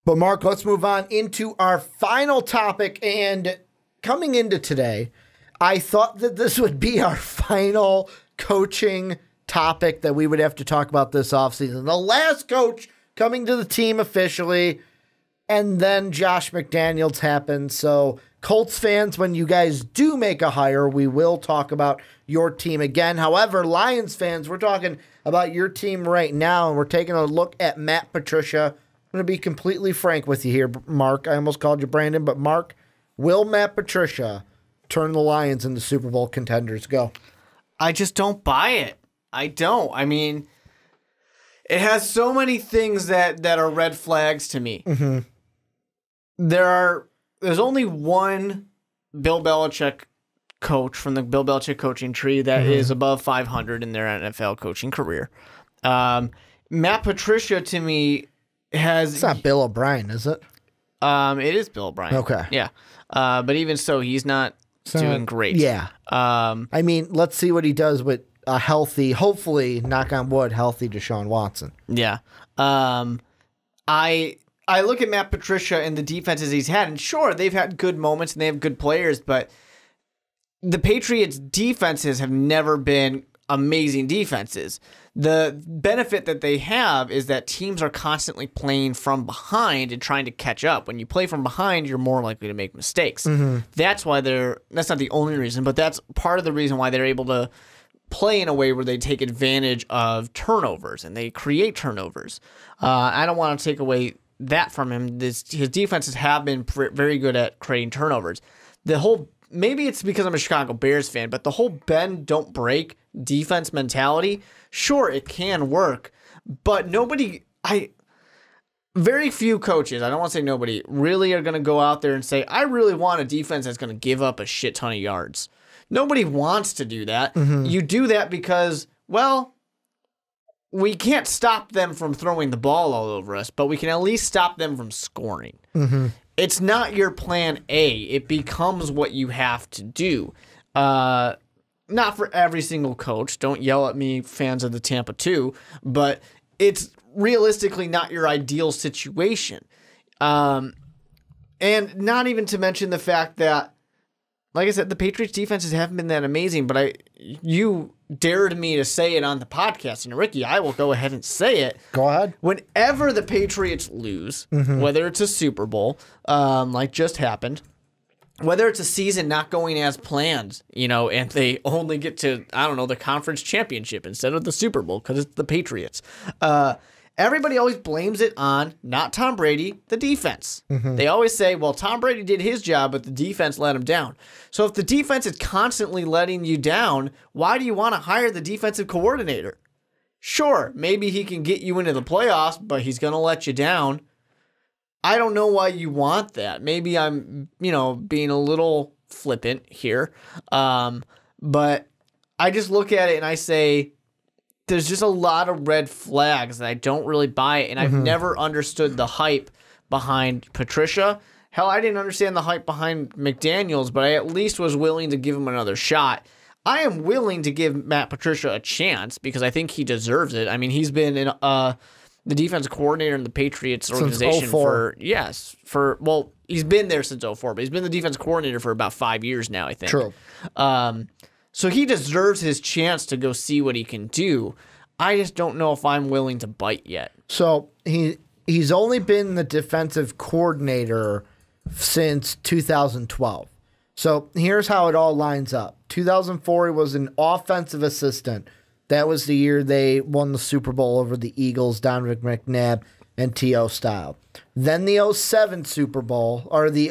But Mark, let's move on into our final topic. And coming into today, I thought that this would be our final coaching topic that we would have to talk about this offseason. The last coach coming to the team officially, and then Josh McDaniels happened. So Colts fans, when you guys do make a hire, we will talk about your team again. However, Lions fans, we're talking about your team right now, and we're taking a look at Matt Patricia. I'm going to be completely frank with you here, Mark. I almost called you Brandon, but Mark, will Matt Patricia turn the Lions into Super Bowl contenders? Go. I just don't buy it. I don't. I mean, it has so many things that are red flags to me. Mm-hmm. There's only one Bill Belichick coach from the Bill Belichick coaching tree that is above 500 in their NFL coaching career. Matt Patricia, to me, has... It's not Bill O'Brien, is it? It is Bill O'Brien. Okay. Yeah. But even so, he's not doing great. Yeah. I mean, let's see what he does with a healthy, hopefully, knock on wood, healthy Deshaun Watson. Yeah. I look at Matt Patricia and the defenses he's had, and sure, they've had good moments and they have good players, but the Patriots' defenses have never been amazing defenses. The benefit that they have is that teams are constantly playing from behind and trying to catch up. When you play from behind, you're more likely to make mistakes. That's why that's not the only reason, but that's part of the reason why they're able to play in a way where they take advantage of turnovers and they create turnovers. I don't want to take away that from him. His defenses have been very good at creating turnovers. Maybe it's because I'm a Chicago Bears fan, but the whole bend, don't break defense mentality, sure, it can work, but very few coaches, I don't want to say nobody, really are going to go out there and say, I really want a defense that's going to give up a shit ton of yards. Nobody wants to do that. You do that because, well, we can't stop them from throwing the ball all over us, but we can at least stop them from scoring. It's not your plan A. It becomes what you have to do. Not for every single coach. Don't yell at me, fans of the Tampa 2, but it's realistically not your ideal situation. And not even to mention the fact that, like I said, the Patriots defenses haven't been that amazing, but you dared me to say it on the podcast, and Ricky, I will go ahead and say it. Go ahead. Whenever the Patriots lose, whether it's a Super Bowl, like just happened, whether it's a season not going as planned, and they only get to, the conference championship instead of the Super Bowl because it's the Patriots. Everybody always blames it on, not Tom Brady, the defense. They always say, well, Tom Brady did his job, but the defense let him down. So if the defense is constantly letting you down, why do you want to hire the defensive coordinator? Sure, maybe he can get you into the playoffs, but he's going to let you down. I don't know why you want that. Maybe I'm, being a little flippant here. But I just look at it and I say, there's just a lot of red flags that I don't really buy it, and I've never understood the hype behind Patricia. Hell, I didn't understand the hype behind McDaniels, but I at least was willing to give him another shot. I am willing to give Matt Patricia a chance because I think he deserves it. I mean, he's been the defense coordinator in the Patriots organization he's been there since 2004, but he's been the defense coordinator for about 5 years now, I think. True. So he deserves his chance to go see what he can do. I just don't know if I'm willing to bite yet. So he's only been the defensive coordinator since 2012. So here's how it all lines up. 2004, he was an offensive assistant. That was the year they won the Super Bowl over the Eagles, Donovan McNabb, and T.O. Style. Then the 07 Super Bowl, or the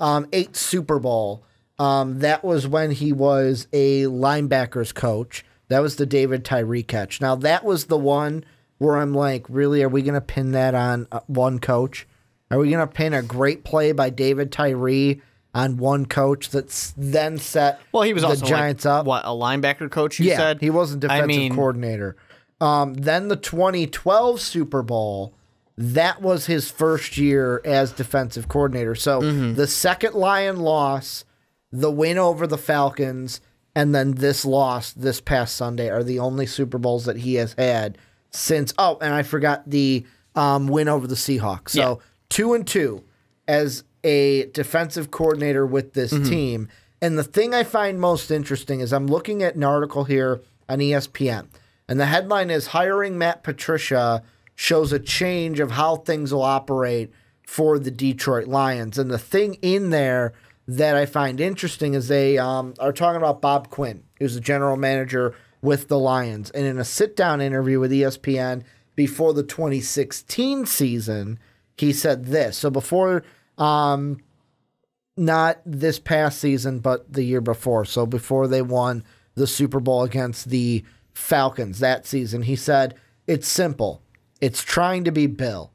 08 Super Bowl, that was when he was a linebackers coach. That was the David Tyree catch. Now, that was the one where I'm like, really, are we going to pin that on one coach? Are we going to pin a great play by David Tyree on one coach that's then set he was the also Giants up? What, a linebacker coach, you said? He wasn't defensive coordinator. Then the 2012 Super Bowl, that was his first year as defensive coordinator. So the second Lion loss, the win over the Falcons, and then this loss this past Sunday are the only Super Bowls that he has had since. Oh, and I forgot the win over the Seahawks. So 2-2 as a defensive coordinator with this team. And the thing I find most interesting is I'm looking at an article here on ESPN, and the headline is "Hiring Matt Patricia shows a change of how things will operate for the Detroit Lions." And the thing in there that I find interesting is they are talking about Bob Quinn, who's the general manager with the Lions. And in a sit-down interview with ESPN before the 2016 season, he said this. So before, not this past season, but the year before. So before they won the Super Bowl against the Falcons that season, he said, "It's simple. It's trying to be Bill.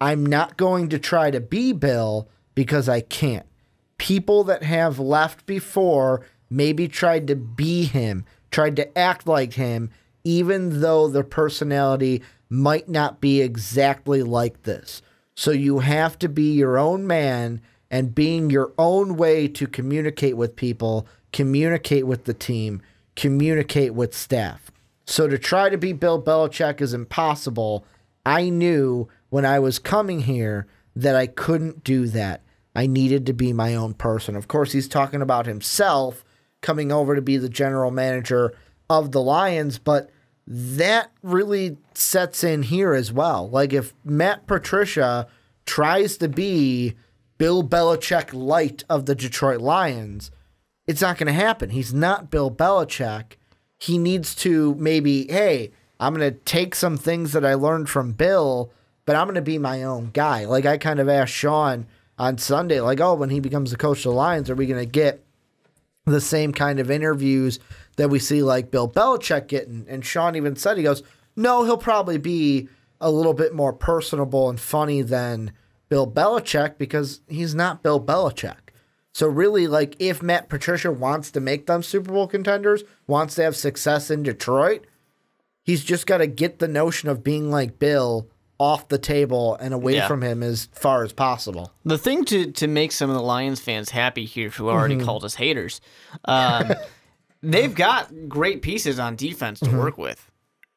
I'm not going to try to be Bill because I can't. People that have left before maybe tried to be him, tried to act like him, even though their personality might not be exactly like this. So you have to be your own man and being your own way to communicate with people, communicate with the team, communicate with staff. So to try to be Bill Belichick is impossible. I knew when I was coming here that I couldn't do that. I needed to be my own person." Of course, he's talking about himself coming over to be the general manager of the Lions, but that really sets in here as well. Like if Matt Patricia tries to be Bill Belichick light of the Detroit Lions, it's not going to happen. He's not Bill Belichick. He needs to maybe, hey, I'm going to take some things that I learned from Bill, but I'm going to be my own guy. Like I kind of asked Sean on Sunday, like, oh, when he becomes the coach of the Lions, are we going to get the same kind of interviews that we see like Bill Belichick getting? And Sean even said, he goes, no, he'll probably be a little bit more personable and funny than Bill Belichick because he's not Bill Belichick. So really, like, if Matt Patricia wants to make them Super Bowl contenders, wants to have success in Detroit, he's just got to get the notion of being like Bill off the table and away from him as far as possible. The thing to make some of the Lions fans happy here who already called us haters, they've got great pieces on defense to work with.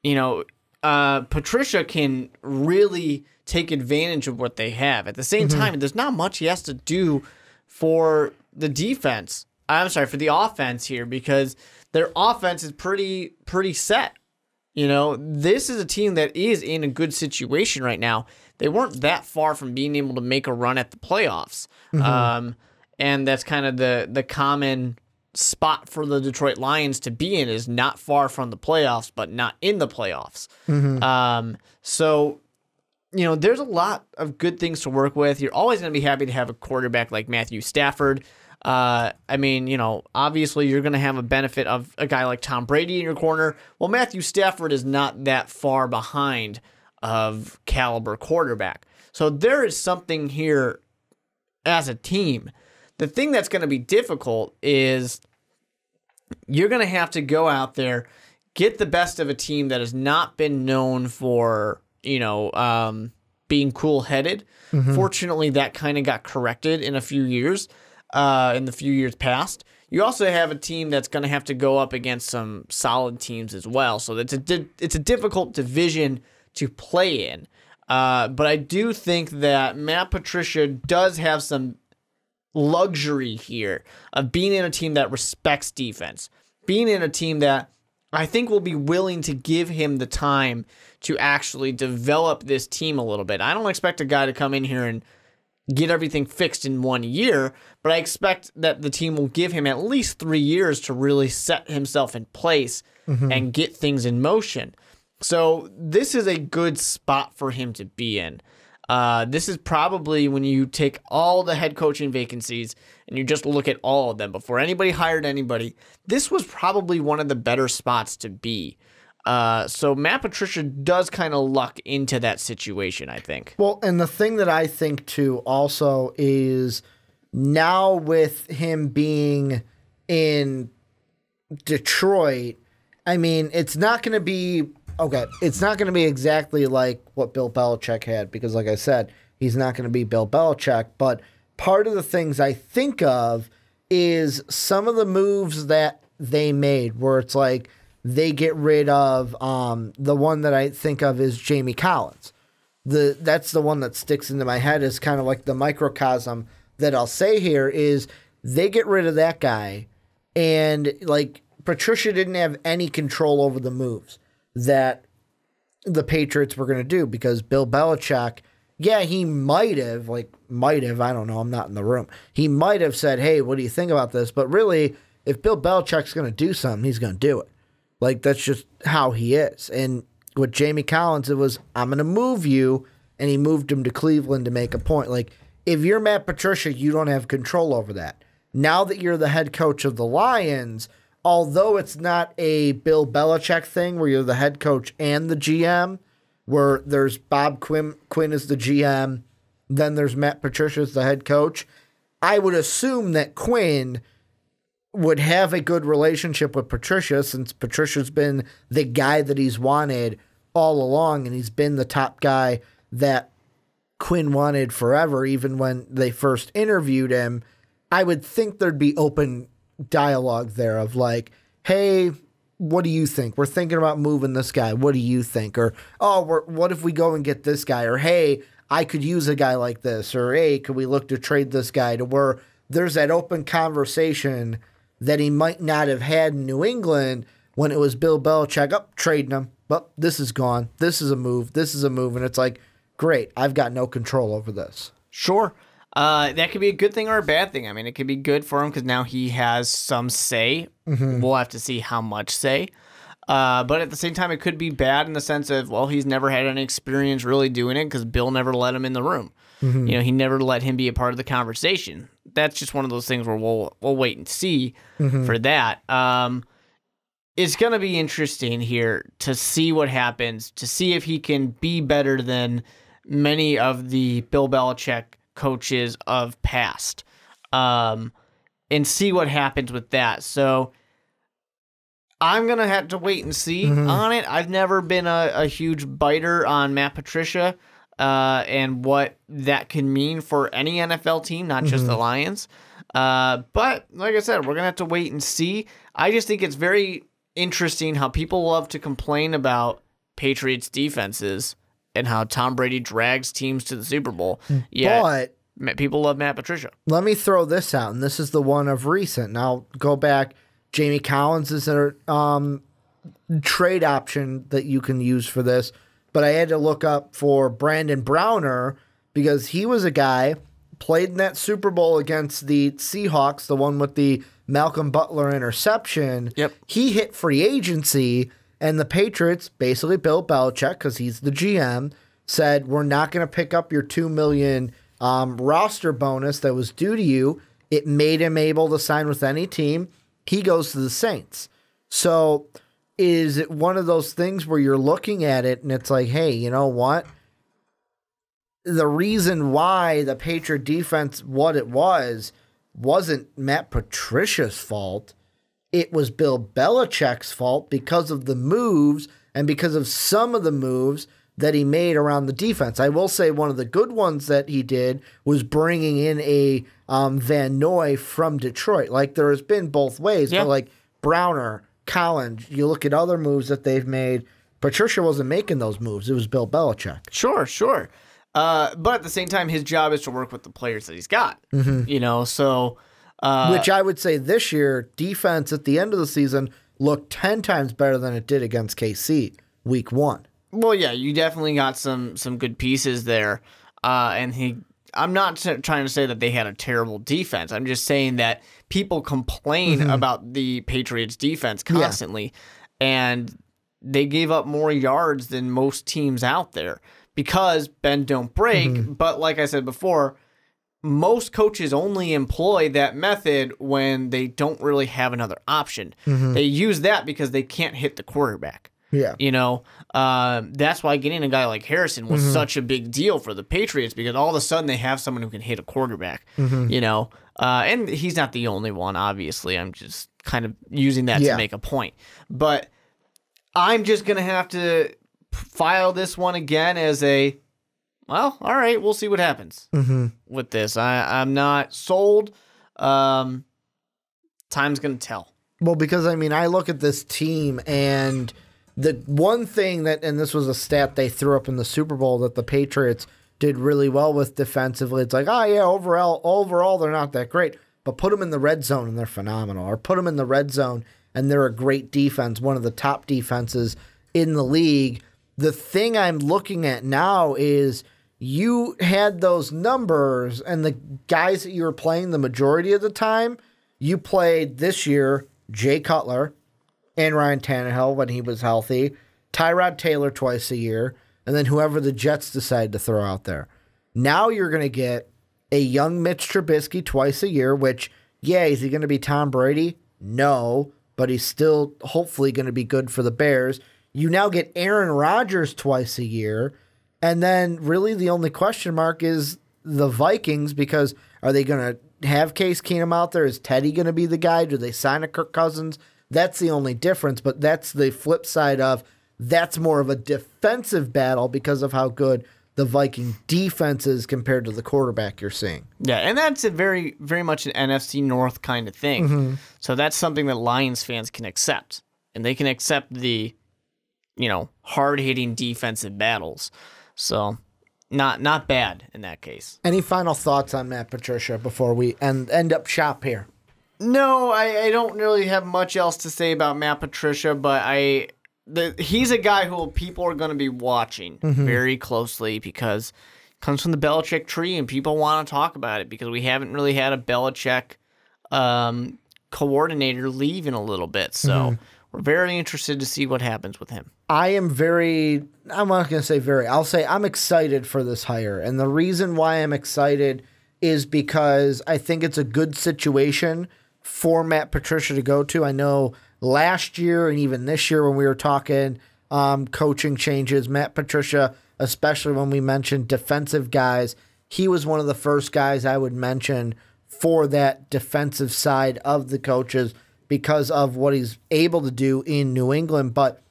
You know, Patricia can really take advantage of what they have. At the same time, there's not much he has to do for the defense. I'm sorry, for the offense here, because their offense is pretty set. You know, this is a team that is in a good situation right now. They weren't that far from being able to make a run at the playoffs. And that's kind of the common spot for the Detroit Lions to be in, is not far from the playoffs, but not in the playoffs. So, you know, there's a lot of good things to work with. You're always going to be happy to have a quarterback like Matthew Stafford. I mean, you know, obviously you're going to have a benefit of a guy like Tom Brady in your corner. Well, Matthew Stafford is not that far behind of caliber quarterback. So there is something here as a team. The thing that's going to be difficult is you're going to have to go out there, get the best of a team that has not been known for, you know, being cool-headed. Fortunately, that kind of got corrected in a few years. In the few years past. You also have a team that's going to have to go up against some solid teams as well. So it's a difficult division to play in. But I do think that Matt Patricia does have some luxury here of being in a team that respects defense, being in a team that I think will be willing to give him the time to actually develop this team a little bit. I don't expect a guy to come in here and get everything fixed in 1 year, but I expect that the team will give him at least 3 years to really set himself in place and get things in motion. So this is a good spot for him to be in. This is probably when you take all the head coaching vacancies and you just look at all of them before anybody hired anybody, this was probably one of the better spots to be. So Matt Patricia does kind of luck into that situation, I think. Well, and the thing that I think, too, also is now with him being in Detroit, I mean, it's not going to be, it's not going to be exactly like what Bill Belichick had, because like I said, he's not going to be Bill Belichick. But part of the things I think of is some of the moves that they made where it's like, they get rid of the one that I think of is Jamie Collins. that's the one that sticks into my head is kind of like the microcosm that I'll say here is they get rid of that guy, and like Patricia didn't have any control over the moves that the Patriots were going to do because Bill Belichick, yeah, he might have, I don't know, I'm not in the room. He might have said, hey, what do you think about this? But really, if Bill Belichick's going to do something, he's going to do it. Like, that's just how he is. And with Jamie Collins, it was, I'm going to move you, and he moved him to Cleveland to make a point. Like, if you're Matt Patricia, you don't have control over that. Now that you're the head coach of the Lions, although it's not a Bill Belichick thing where you're the head coach and the GM, where there's Bob Quinn as the GM, then there's Matt Patricia as the head coach, I would assume that Quinn would have a good relationship with Patricia since Patricia's been the guy that he's wanted all along, and he's been the top guy that Quinn wanted forever, even when they first interviewed him. I would think there'd be open dialogue there of like, hey, what do you think? We're thinking about moving this guy. What do you think? Or, oh, what if we go and get this guy? Or, hey, I could use a guy like this. Or, hey, could we look to trade this guy? To where there's that open conversation that he might not have had in New England when it was Bill Belichick up trading him. But this is gone. This is a move. This is a move. And it's like, great, I've got no control over this. Sure. That could be a good thing or a bad thing. I mean, it could be good for him because now he has some say. Mm-hmm. We'll have to see how much say. But at the same time, it could be bad in the sense of, well, he's never had any experience really doing it because Bill never let him in the room. Mm-hmm. You know, he never let him be a part of the conversation. That's just one of those things where we'll wait and see for that. It's going to be interesting here to see what happens, to see if he can be better than many of the Bill Belichick coaches of past, and see what happens with that. So I'm going to have to wait and see on it. I've never been a huge biter on Matt Patricia and what that can mean for any NFL team, not just the Lions. But like I said, we're going to have to wait and see. I just think it's very interesting how people love to complain about Patriots defenses and how Tom Brady drags teams to the Super Bowl. Yeah, but people love Matt Patricia. Let me throw this out, and this is the one of recent. Now go back. Jamie Collins is a trade option that you can use for this, but I had to look up for Brandon Browner because he was a guy played in that Super Bowl against the Seahawks, the one with the Malcolm Butler interception. Yep. He hit free agency, and the Patriots, basically Bill Belichick, because he's the GM, said, we're not going to pick up your $2 million roster bonus that was due to you. It made him able to sign with any team. He goes to the Saints. So is it one of those things where you're looking at it and it's like, hey, you know what? The reason why the Patriot defense, what it wasn't Matt Patricia's fault. It was Bill Belichick's fault because of the moves and because of some of the moves that he made around the defense. I will say one of the good ones that he did was bringing in a Van Noy from Detroit. Like, there has been both ways, but like Browner, Collins, you look at other moves that they've made, Patricia wasn't making those moves. It was Bill Belichick. Sure. But at the same time, his job is to work with the players that he's got, you know, so. Which I would say this year, defense at the end of the season looked 10 times better than it did against KC week 1. Well, yeah, you definitely got some good pieces there. And I'm not trying to say that they had a terrible defense. I'm just saying that people complain about the Patriots defense constantly, and they gave up more yards than most teams out there because bend don't break. But like I said before, most coaches only employ that method when they don't really have another option. They use that because they can't hit the quarterback. Yeah. You know, that's why getting a guy like Harrison was such a big deal for the Patriots, because all of a sudden they have someone who can hit a quarterback, you know, and he's not the only one, obviously. I'm just kind of using that to make a point. But I'm just going to have to file this one again as a, well, all right, we'll see what happens with this. I'm not sold. Time's going to tell. Well, because, I mean, I look at this team and The one thing that, and this was a stat they threw up in the Super Bowl that the Patriots did really well with defensively. It's like, oh yeah, overall they're not that great, but put them in the red zone and they're phenomenal. Or put them in the red zone and they're a great defense, one of the top defenses in the league. The thing I'm looking at now is you had those numbers and the guys that you were playing the majority of the time, you played this year Jay Cutler and Ryan Tannehill when he was healthy, Tyrod Taylor twice a year, and then whoever the Jets decide to throw out there. Now you're going to get a young Mitch Trubisky twice a year, which, yeah, is he going to be Tom Brady? No, but he's still hopefully going to be good for the Bears. You now get Aaron Rodgers twice a year, and then really the only question mark is the Vikings, because are they going to have Case Keenum out there? Is Teddy going to be the guy? Do they sign a Kirk Cousins? That's the only difference, but that's the flip side of that's more of a defensive battle because of how good the Viking defense is compared to the quarterback you're seeing. Yeah, and that's a very, very much an NFC North kind of thing. Mm-hmm. So that's something that Lions fans can accept, and they can accept the, hard-hitting defensive battles. So not bad in that case. Any final thoughts on Matt Patricia before we end up shop here? No, I don't really have much else to say about Matt Patricia, but he's a guy who people are going to be watching very closely because it comes from the Belichick tree, and people want to talk about it because we haven't really had a Belichick coordinator leave in a little bit. So we're very interested to see what happens with him. I'm not going to say very, I'll say I'm excited for this hire. And the reason why I'm excited is because I think it's a good situation for Matt Patricia to go to. I know last year and even this year when we were talking coaching changes, Matt Patricia, especially when we mentioned defensive guys, he was one of the first guys I would mention for that defensive side of the coaches because of what he's able to do in New England. But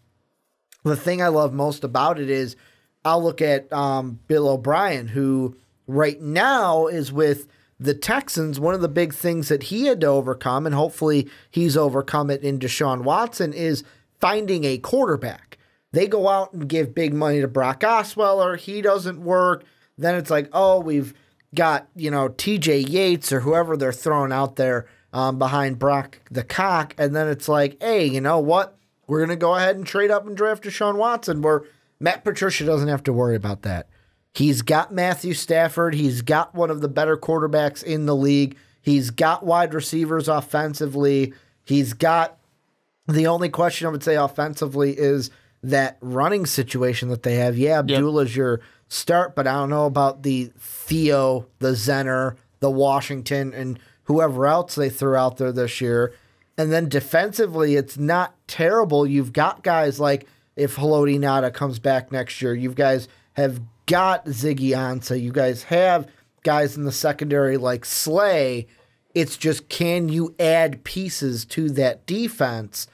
the thing I love most about it is I'll look at Bill O'Brien, who right now is with the Texans. One of the big things that he had to overcome, and hopefully he's overcome it in Deshaun Watson, is finding a quarterback. They go out and give big money to Brock Osweiler. He doesn't work. Then it's like, oh, we've got, TJ Yates or whoever they're throwing out there behind Brock the Cock. And then it's like, hey, you know what? We're going to go ahead and trade up and draft Deshaun Watson, where Matt Patricia doesn't have to worry about that. He's got Matthew Stafford. He's got one of the better quarterbacks in the league. He's got wide receivers offensively. He's got the only question I would say offensively is that running situation that they have. Yeah, Abdullah's your start, but I don't know about the Theo, the Zenner, the Washington, and whoever else they threw out there this year. And then defensively, it's not terrible. You've got guys like if Haloti Ngata comes back next year, you guys have got Ziggy Ansah. You guys have guys in the secondary like Slay. It's just, can you add pieces to that defense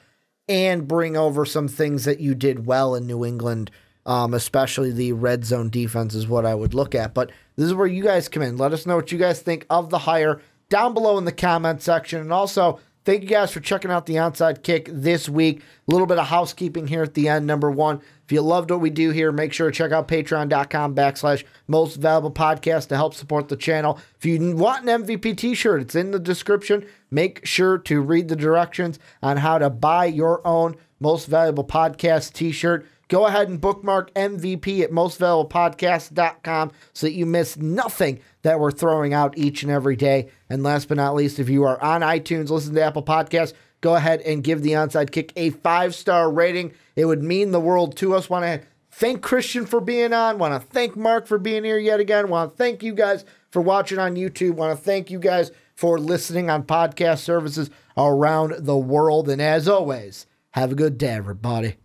and bring over some things that you did well in New England, especially the red zone defense is what I would look at. But this is where you guys come in. Let us know what you guys think of the hire down below in the comment section. And also, thank you guys for checking out the Onside Kick this week. A little bit of housekeeping here at the end. Number one, if you loved what we do here, make sure to check out patreon.com/mostvaluablepodcast to help support the channel. If you want an MVP t-shirt, it's in the description. Make sure to read the directions on how to buy your own Most Valuable Podcast t-shirt. Go ahead and bookmark MVP at mostvaluablepodcast.com so that you miss nothing that we're throwing out each and every day. And last but not least, if you are on iTunes, listen to Apple Podcasts, go ahead and give the Onside Kick a 5-star rating. It would mean the world to us. Want to thank Christian for being on. Want to thank Mark for being here yet again. Want to thank you guys for watching on YouTube. Want to thank you guys for listening on podcast services around the world. And as always, have a good day, everybody.